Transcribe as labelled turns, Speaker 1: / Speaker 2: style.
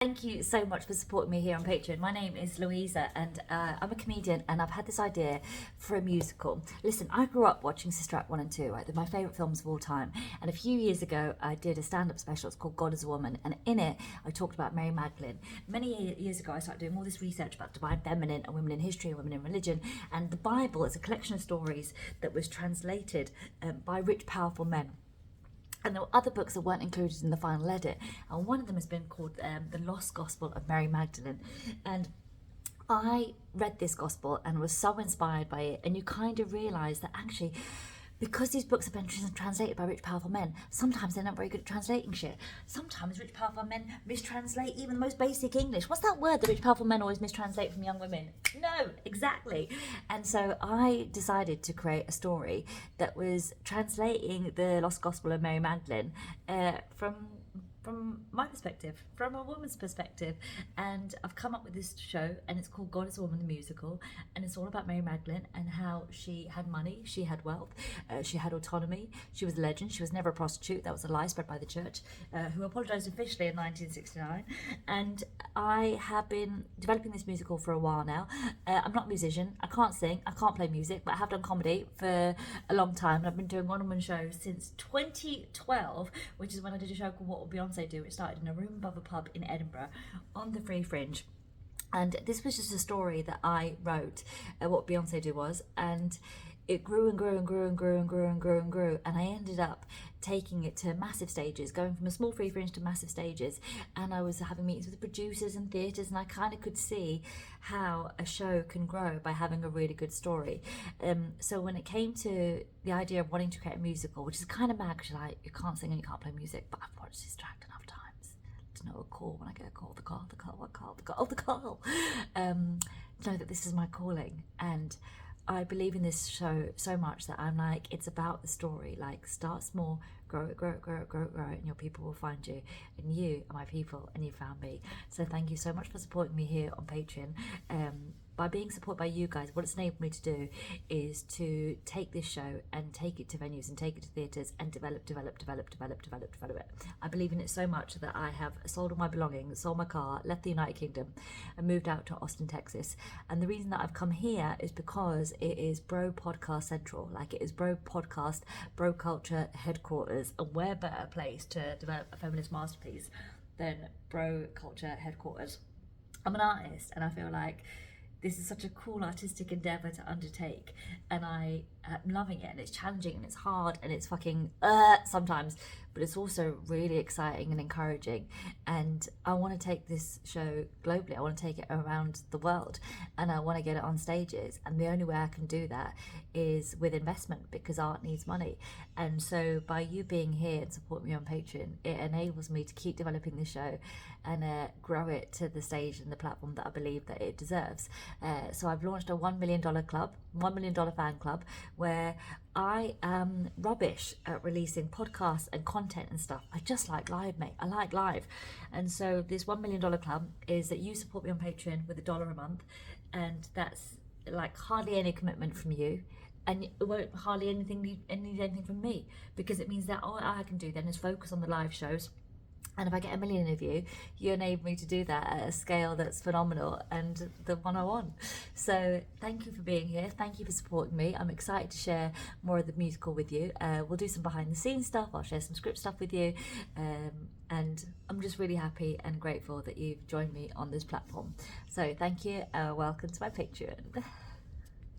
Speaker 1: Thank you so much for supporting me here on Patreon. My name is Louisa and I'm a comedian, and I've had this idea for a musical. Listen, I grew up watching Sister Act 1 and 2, right? They're my favourite films of all time. And a few years ago, I did a stand-up special. It's called God is a Woman. And in it, I talked about Mary Magdalene. Many years ago, I started doing all this research about divine feminine and women in history and women in religion. And the Bible is a collection of stories that was translated by rich, powerful men. And there were other books that weren't included in the final edit. And one of them has been called The Lost Gospel of Mary Magdalene. And I read this gospel and was so inspired by it. And you kind of realise that actually, because these books have been translated by rich, powerful men, sometimes they're not very good at translating shit. Sometimes rich, powerful men mistranslate even the most basic English. What's that word that rich, powerful men always mistranslate from young women? No, exactly. And so I decided to create a story that was translating the Lost Gospel of Mary Magdalene from my perspective, from a woman's perspective. And I've come up with this show, and it's called God is a Woman the Musical, and it's all about Mary Magdalene and how she had money, she had wealth, she had autonomy, she was a legend, she was never a prostitute. That was a lie spread by the church, who apologised officially in 1969. And I have been developing this musical for a while now. I'm not a musician, I can't sing, I can't play music, but I have done comedy for a long time, and I've been doing one-on-one shows since 2012, which is when I did a show called What Would Beyonce Do. It started in a room above a pub in Edinburgh on the Free Fringe. And this was just a story that I wrote, What Beyonce Do was, and it grew and grew and grew and grew and grew and grew and grew, and I ended up taking it to massive stages, going from a small Free Fringe to massive stages. And I was having meetings with producers and theatres, and I kind of could see how a show can grow by having a really good story. So when it came to the idea of wanting to create a musical, which is kind of mad because you can't sing and you can't play music, but I've watched Sister Act enough times to know a call when I get a call, the call, to know that this is my calling. And I believe in this show so much that I'm like, it's about the story. Like, start small, grow it, grow it, grow it, grow it, grow it, and your people will find you. And you are my people, and you found me. So thank you so much for supporting me here on Patreon. By being supported by you guys, what it's enabled me to do is to take this show and take it to venues and take it to theatres and develop it. I believe in it so much that I have sold all my belongings, sold my car, left the United Kingdom, and moved out to Austin, Texas. And the reason that I've come here is because it is Bro Podcast Central. Like, it is Bro Podcast, Bro Culture headquarters. And where better place to develop a feminist masterpiece than Bro Culture headquarters? I'm an artist, and I feel like this is such a cool artistic endeavour to undertake, and I am loving it, and it's challenging, and it's hard, and it's fucking sometimes, but it's also really exciting and encouraging. And I want to take this show globally. I want to take it around the world, and I want to get it on stages, and the only way I can do that is with investment, because art needs money. And so by you being here and supporting me on Patreon, it enables me to keep developing this show and grow it to the stage and the platform that I believe that it deserves. So I've launched a $1 million club, $1 million fan club, where I am rubbish at releasing podcasts and content and stuff. I just like live, mate. I like live. And so this $1 million club is that you support me on Patreon with $1 a month, and that's like hardly any commitment from you, and it won't hardly need anything from me, because it means that all I can do then is focus on the live shows. And if I get 1 million of you, you enable me to do that at a scale that's phenomenal and the one I want. So thank you for being here. Thank you for supporting me. I'm excited to share more of the musical with you. We'll do some behind the scenes stuff. I'll share some script stuff with you. And I'm just really happy and grateful that you've joined me on this platform. So thank you. Welcome to my Patreon.